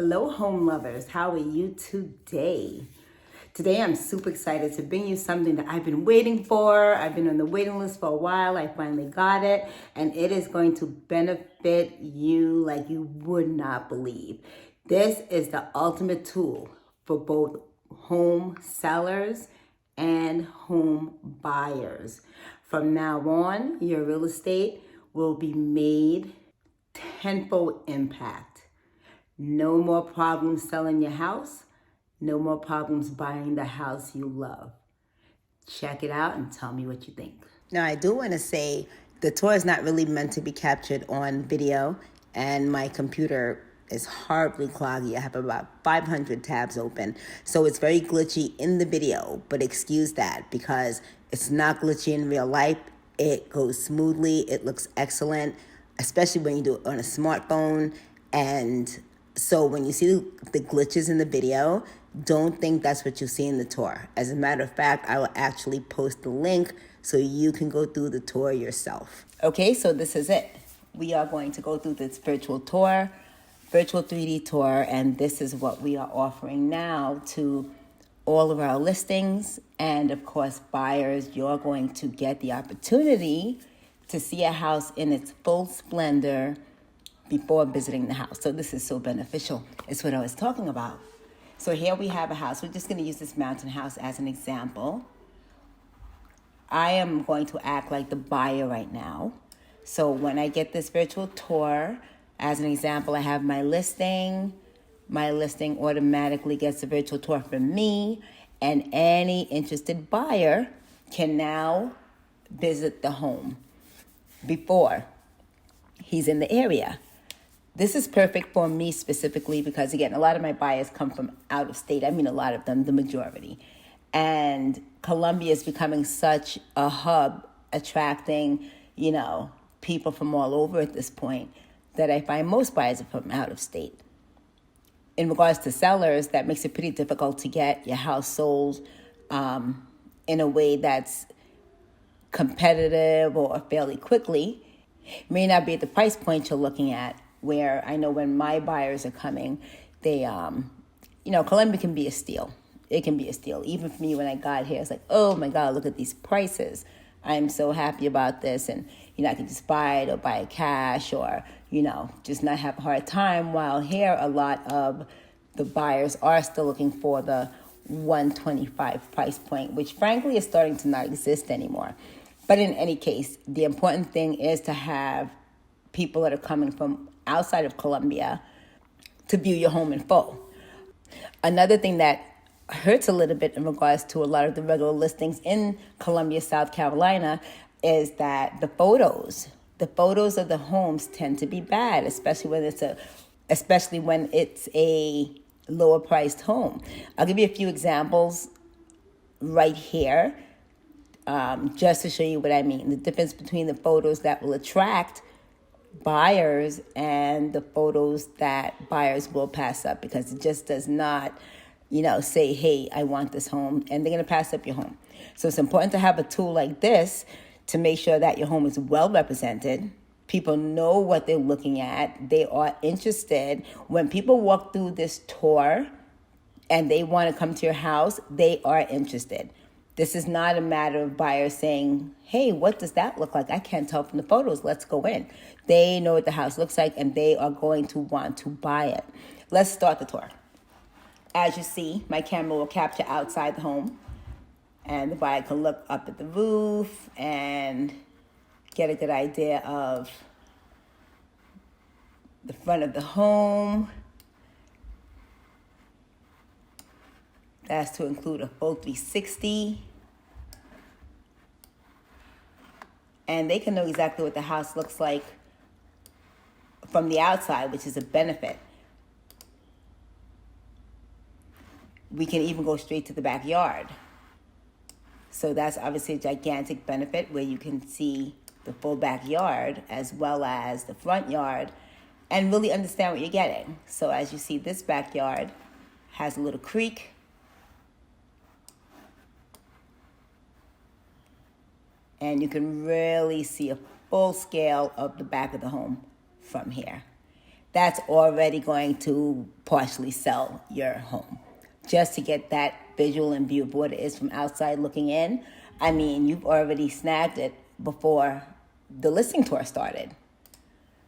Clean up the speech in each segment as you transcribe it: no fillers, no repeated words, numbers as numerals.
Hello, home lovers. How are you today? Today, I'm super excited to bring you something that I've been waiting for. I've been on the waiting list for a while. I finally got it, and it is going to benefit you like you would not believe. This is the ultimate tool for both home sellers and home buyers. From now on, your real estate will be made tenfold impact. No more problems selling your house. No more problems buying the house you love. Check it out and tell me what you think. Now, I do want to say the tour is not really meant to be captured on video, and my computer is horribly cloggy. I have about 500 tabs open, so it's very glitchy in the video, but excuse that because it's not glitchy in real life. It goes smoothly. It looks excellent, especially when you do it on a smartphone. And so when you see the glitches in the video, don't think that's what you see in the tour. As a matter of fact, I will actually post the link so you can go through the tour yourself. Okay, so this is it. We are going to go through this virtual tour, virtual 3D tour, and this is what we are offering now to all of our listings. And of course, buyers, you're going to get the opportunity to see a house in its full splendor before visiting the house. So this is so beneficial. It's what I was talking about. So here we have a house. We're just going to use this mountain house as an example. I am going to act like the buyer right now. So when I get this virtual tour, as an example, I have my listing. My listing automatically gets a virtual tour from me, and any interested buyer can now visit the home before he's in the area. This is perfect for me specifically because, again, a lot of my buyers come from out of state. I mean, a lot of them, the majority. And Columbia is becoming such a hub, attracting, people from all over at this point, that I find most buyers are from out of state. In regards to sellers, that makes it pretty difficult to get your house sold in a way that's competitive or fairly quickly. It may not be at the price point you're looking at, where I know when my buyers are coming, they, Columbia can be a steal. It can be a steal. Even for me, when I got here, it's like, oh my God, look at these prices. I'm so happy about this. And, I can just buy it or buy it cash or, just not have a hard time. While here, a lot of the buyers are still looking for the 125 price point, which frankly is starting to not exist anymore. But in any case, the important thing is to have people that are coming from outside of Columbia to view your home in full. Another thing that hurts a little bit in regards to a lot of the regular listings in Columbia, South Carolina, is that the photos of the homes tend to be bad, especially when it's a lower priced home. I'll give you a few examples right here, just to show you what I mean. The difference between the photos that will attract buyers and the photos that buyers will pass up, because it just does not, say, hey, I want this home, and they're going to pass up your home. So it's important to have a tool like this to make sure that your home is well represented. People know what they're looking at. They are interested. When people walk through this tour and they want to come to your house, they are interested. This is not a matter of buyers saying, hey, what does that look like? I can't tell from the photos. Let's go in. They know what the house looks like, and they are going to want to buy it. Let's start the tour. As you see, my camera will capture outside the home, and the buyer can look up at the roof and get a good idea of the front of the home. That's to include a full 360. And they can know exactly what the house looks like from the outside, which is a benefit. We can even go straight to the backyard. So that's obviously a gigantic benefit, where you can see the full backyard as well as the front yard and really understand what you're getting. So as you see, this backyard has a little creek. And you can really see a full scale of the back of the home from here. that's already going to partially sell your home. Just to get that visual and view of what it is from outside looking in, I mean, you've already snagged it before the listing tour started.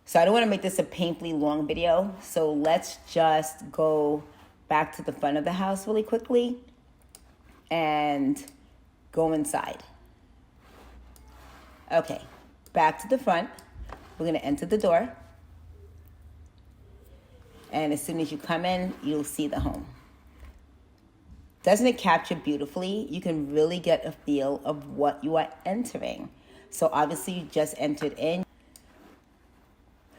So I don't want to make this a painfully long video. So let's just go back to the front of the house really quickly and go inside. Okay, back to the front. We're going to enter the door. And as soon as you come in, you'll see the home. Doesn't it capture beautifully? You can really get a feel of what you are entering. So obviously you just entered in.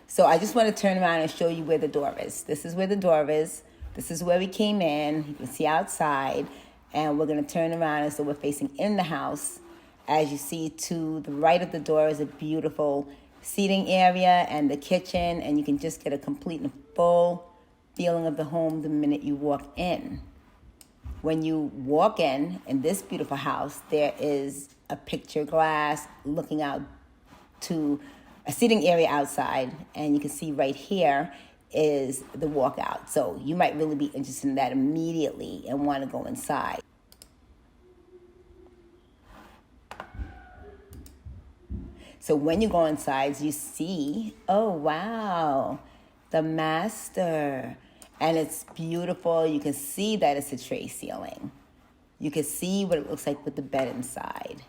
So I just want to turn around and show you where the door is. This is where the door is. This is where we came in. You can see outside. And we're going to turn around and so we're facing in the house. As you see to the right of the door is a beautiful seating area and the kitchen. And you can just get a complete and full feeling of the home the minute you walk in. When you walk in this beautiful house, there is a picture glass looking out to a seating area outside, and you can see right here is the walkout. So you might really be interested in that immediately and want to go inside. So when you go inside, you see, oh wow, the master. And it's beautiful. You can see that it's a tray ceiling. You can see what it looks like with the bed inside.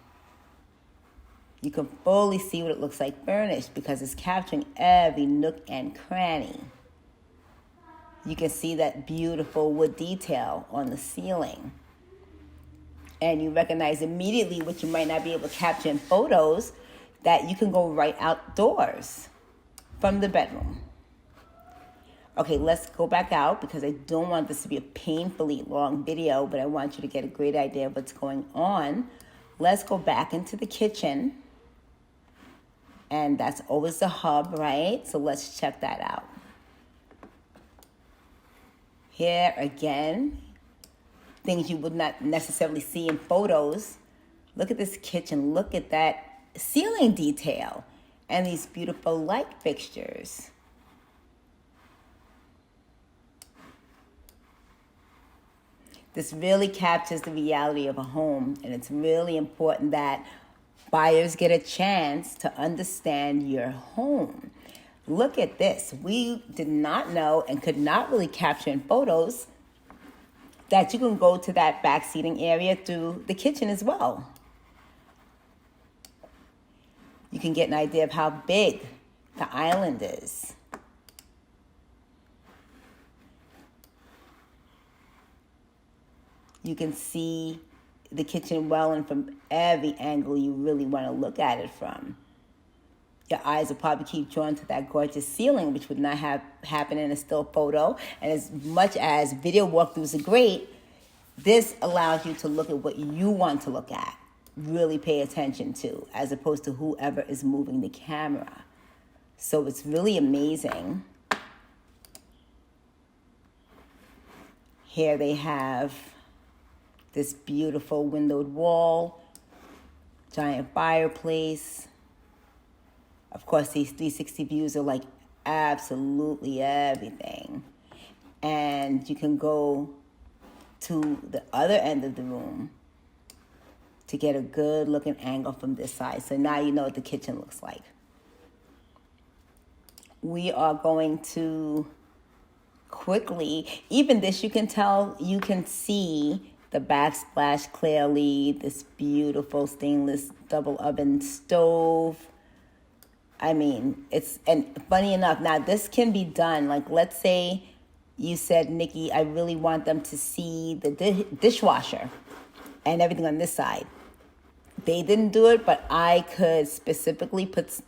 You can fully see what it looks like furnished because it's capturing every nook and cranny. You can see that beautiful wood detail on the ceiling. And you recognize immediately what you might not be able to capture in photos, that you can go right outdoors from the bedroom. Okay, let's go back out because I don't want this to be a painfully long video, but I want you to get a great idea of what's going on. Let's go back into the kitchen. And that's always the hub, right? So let's check that out. Here again, things you would not necessarily see in photos. Look at this kitchen. Look at that ceiling detail and these beautiful light fixtures. This really captures the reality of a home, and it's really important that buyers get a chance to understand your home. Look at this. We did not know and could not really capture in photos that you can go to that back seating area through the kitchen as well. You can get an idea of how big the island is. You can see the kitchen well and from every angle you really want to look at it from. Your eyes will probably keep drawn to that gorgeous ceiling, which would not have happened in a still photo. And as much as video walkthroughs are great, this allows you to look at what you want to look at, really pay attention to, as opposed to whoever is moving the camera. So it's really amazing. Here they have this beautiful windowed wall, giant fireplace. Of course, these 360 views are like absolutely everything. And you can go to the other end of the room to get a good looking angle from this side. So now you know what the kitchen looks like. We are going to quickly, even this you can tell, you can see the backsplash clearly, this beautiful stainless double oven stove. I mean, and funny enough, now this can be done. Like, let's say you said, Nikki, I really want them to see the dishwasher and everything on this side. They didn't do it, but I could specifically put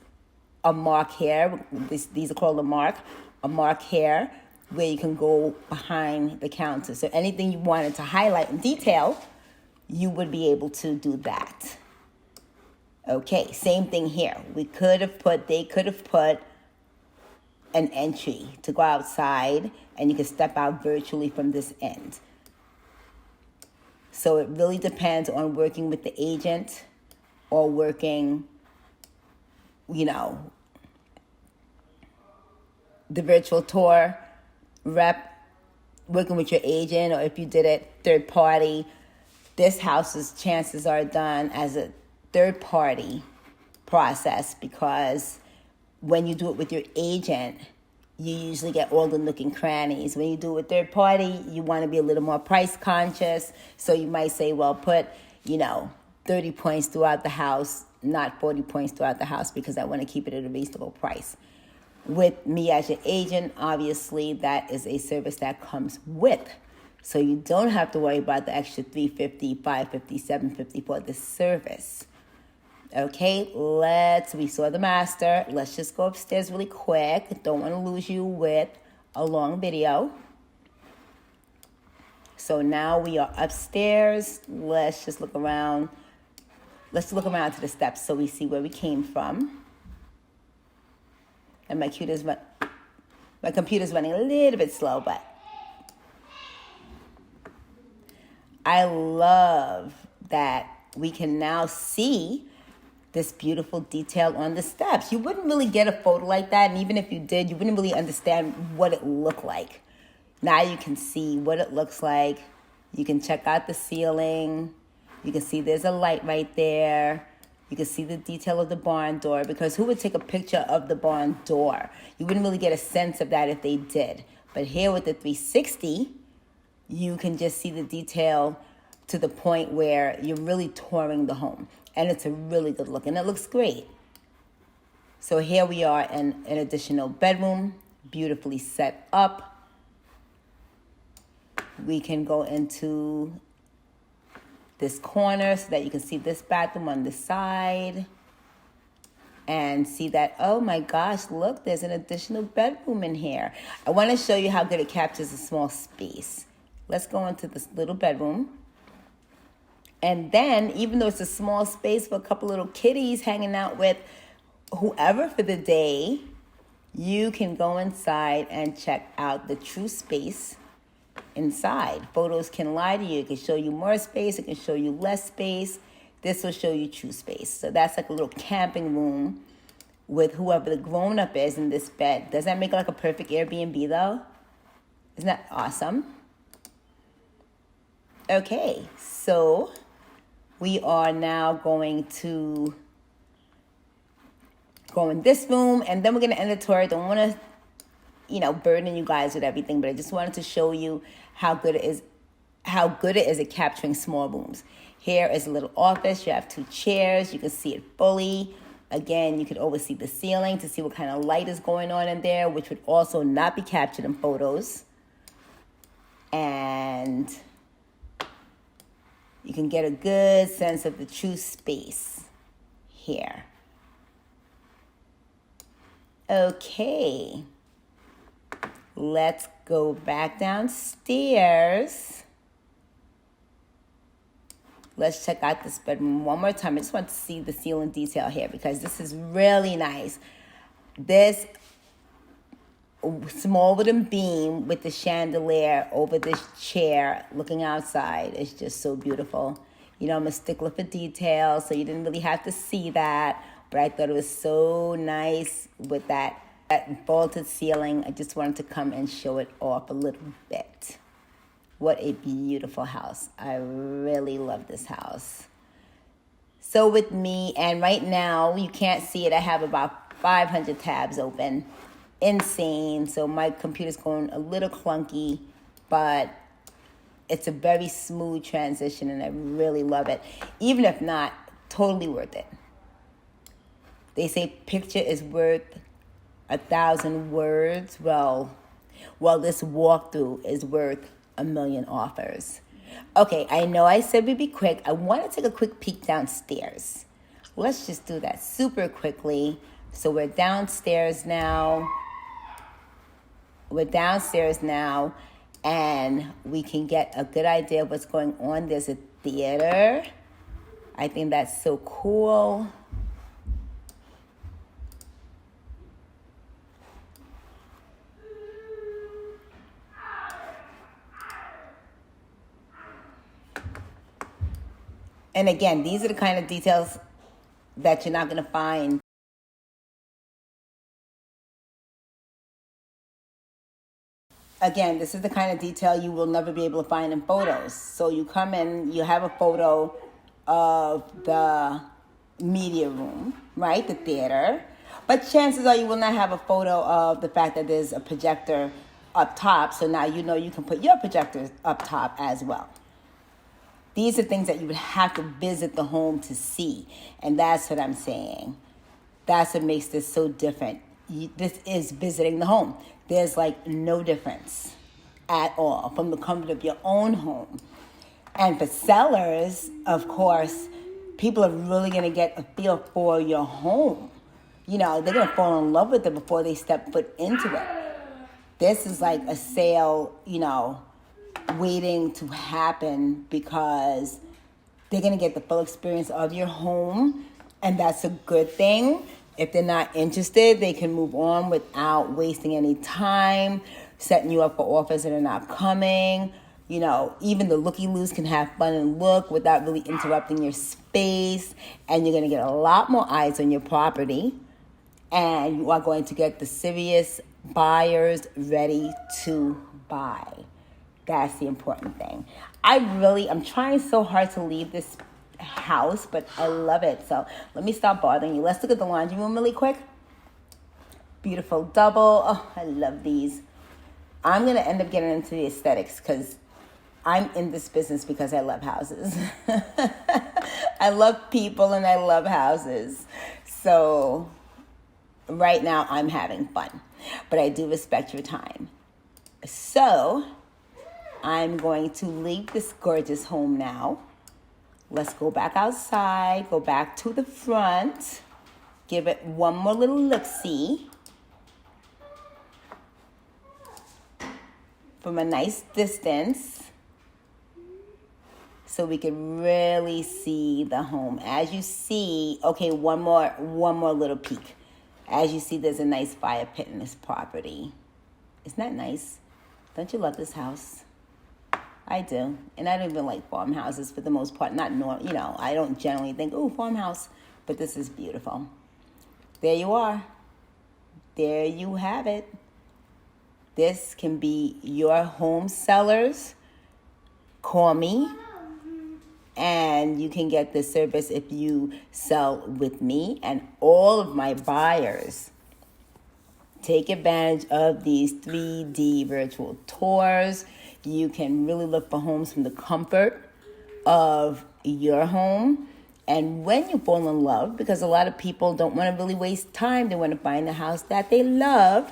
a mark here. These are called a mark here, where you can go behind the counter. So anything you wanted to highlight in detail, you would be able to do that. Okay, same thing here. They could have put an entry to go outside, and you can step out virtually from this end. So it really depends on working with the agent or working, the virtual tour rep working with your agent, or if you did it third party, this house's chances are done as a third party process, because when you do it with your agent, you usually get all the nook and crannies. When you do it with third party, you want to be a little more price conscious. So you might say, well, put, 30 points throughout the house, not 40 points throughout the house, because I want to keep it at a reasonable price. With me as your agent, obviously, that is a service that comes with. So you don't have to worry about the extra $350, $550, $750 for this service. Okay, we saw the master. Let's just go upstairs really quick. Don't want to lose you with a long video. So now we are upstairs. Let's just look around. Let's look around to the steps so we see where we came from. And my computer's running a little bit slow, but I love that we can now see this beautiful detail on the steps. You wouldn't really get a photo like that, and even if you did, you wouldn't really understand what it looked like. Now you can see what it looks like. You can check out the ceiling. You can see there's a light right there. You can see the detail of the barn door, because who would take a picture of the barn door? You wouldn't really get a sense of that if they did. But here with the 360, you can just see the detail to the point where you're really touring the home. And it's a really good look, and it looks great. So here we are in an additional bedroom, beautifully set up. We can go into this corner so that you can see this bathroom on the side and see that, oh my gosh, look, there's an additional bedroom in here. I want to show you how good it captures a small space. Let's go into this little bedroom. And then, even though it's a small space for a couple little kitties hanging out with whoever for the day, you can go inside and check out the true space inside. Photos can lie to you. It can show you more space. It can show you less space. This will show you true space. So that's like a little camping room with whoever the grown-up is in this bed. Does that make it like a perfect Airbnb, though? Isn't that awesome? Okay, so we are now going to go in this room, and then we're going to end the tour. I don't want to, burden you guys with everything, but I just wanted to show you how good it is at capturing small rooms. Here is a little office. You have 2 chairs. You can see it fully. Again, you can always see the ceiling to see what kind of light is going on in there, which would also not be captured in photos. And you can get a good sense of the true space here. Okay. Let's go back downstairs. Let's check out this bedroom one more time. I just want to see the ceiling detail here because this is really nice. This small wooden beam with the chandelier over this chair looking outside is just so beautiful. I'm a stickler for detail, so you didn't really have to see that, but I thought it was so nice with that vaulted ceiling. I just wanted to come and show it off a little bit. What a beautiful house. I really love this house. So with me, and right now, you can't see it, I have about 500 tabs open. Insane. So my computer's going a little clunky, but it's a very smooth transition, and I really love it. Even if not, totally worth it. They say picture is worth 1,000 words. Well, this walkthrough is worth 1,000,000 offers. Okay, I know I said we'd be quick. I want to take a quick peek downstairs. Let's just do that super quickly. So we're downstairs now. And we can get a good idea of what's going on. There's a theater. I think that's so cool. And again, these are the kind of details that you're not going to find again, this is the kind of detail you will never be able to find in photos. So you come in, you have a photo of the media room, right? The theater. But chances are you will not have a photo of the fact that there's a projector up top. So now you know you can put your projectors up top as well. These are things that you would have to visit the home to see. And that's what I'm saying. That's what makes this so different. This is visiting the home. There's like no difference at all from the comfort of your own home. And for sellers, of course, people are really going to get a feel for your home. You know, they're going to fall in love with it before they step foot into it. This is like a sale, you know, waiting to happen because they're going to get the full experience of your home. And that's a good thing. If they're not interested, they can move on without wasting any time, setting you up for offers that are not coming. You know, even the looky-loos can have fun and look without really interrupting your space. And you're going to get a lot more eyes on your property. And you are going to get the serious buyers ready to buy. That's the important thing. I'm trying so hard to leave this house, but I love it. So let me stop bothering you. Let's look at the laundry room really quick. Beautiful double. Oh, I love these. I'm going to end up getting into the aesthetics because I'm in this business because I love houses. I love people and I love houses. So right now I'm having fun, but I do respect your time. So I'm going to leave this gorgeous home now. Let's go back outside, go back to the front, give it one more little look-see from a nice distance so we can really see the home. As you see, okay, one more little peek. As you see, there's a nice fire pit in this property. Isn't that nice? Don't you love this house? I do. And I don't even like farmhouses for the most part. I don't generally think, oh, farmhouse. But this is beautiful. There you are. There you have it. This can be your home sellers. Call me. And you can get this service if you sell with me. And all of my buyers take advantage of these 3D virtual tours. You can really look for homes from the comfort of your home. And when you fall in love, because a lot of people don't want to really waste time, they want to find the house that they love.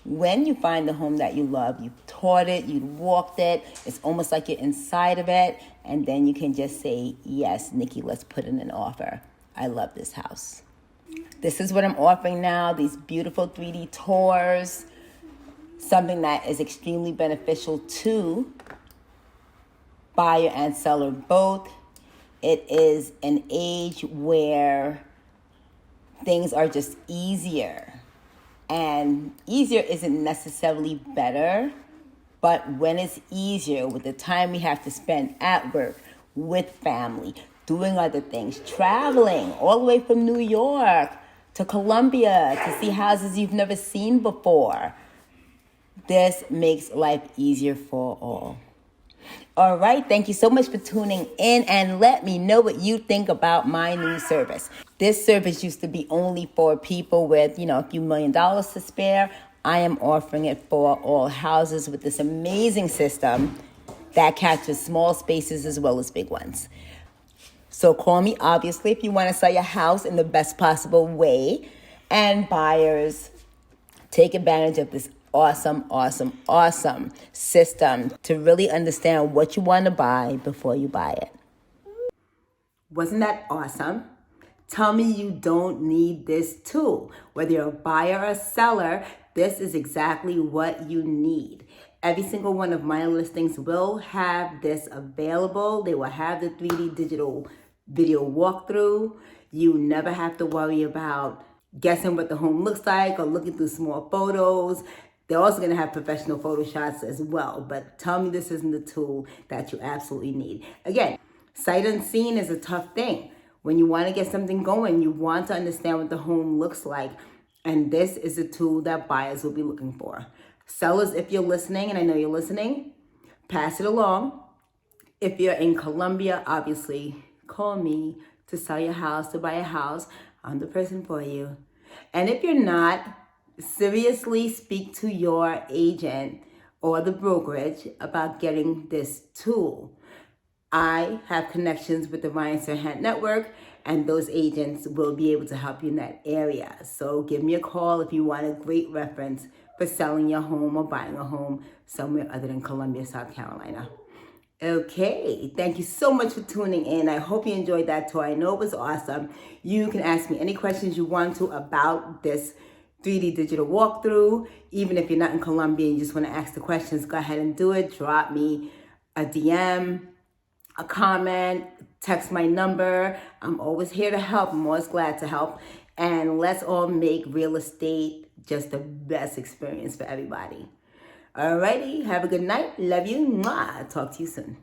When you find the home that you love, you've toured it, you've walked it, it's almost like you're inside of it. And then you can just say, yes, Nikki, let's put in an offer. I love this house. This is what I'm offering now, these beautiful 3D tours. Something that is extremely beneficial to buyer and seller both. It is an age where things are just easier. And easier isn't necessarily better, but when it's easier with the time we have to spend at work, with family, doing other things, traveling all the way from New York to Colombia to see houses you've never seen before. This makes life easier for all. All right, thank you so much for tuning in and let me know what you think about my new service. This service used to be only for people with, a few $1 million to spare. I am offering it for all houses with this amazing system that catches small spaces as well as big ones. So call me, obviously, if you want to sell your house in the best possible way. And buyers, take advantage of this awesome system to really understand what you want to buy before you buy it. Wasn't that awesome? Tell me you don't need this tool. Whether you're a buyer or a seller, this is exactly what you need. Every single one of my listings will have this available. They will have the 3D digital video walkthrough. You never have to worry about guessing what the home looks like or looking through small photos. They're also going to have professional photo shots as well. But tell me this isn't the tool that you absolutely need. Again, sight unseen is a tough thing. When you want to get something going, you want to understand what the home looks like. And this is a tool that buyers will be looking for. Sellers, if you're listening, and I know you're listening, pass it along. If you're in Colombia, obviously, call me to sell your house, to buy a house. I'm the person for you. And if you're not, seriously speak to your agent or the brokerage about getting this tool. I have connections with the Ryan Serhant Network, and those agents will be able to help you in that area. So give me a call if you want a great reference for selling your home or buying a home somewhere other than Columbia, South Carolina. Okay, thank you so much for tuning in. I hope you enjoyed that tour. I know it was awesome. You can ask me any questions you want to about this 3D digital walkthrough. Even if you're not in Colombia and you just want to ask the questions, go ahead and do it. Drop me a DM, a comment, text my number. I'm always here to help. I'm always glad to help. And let's all make real estate just the best experience for everybody. Alrighty, have a good night. Love you. Mwah. Talk to you soon.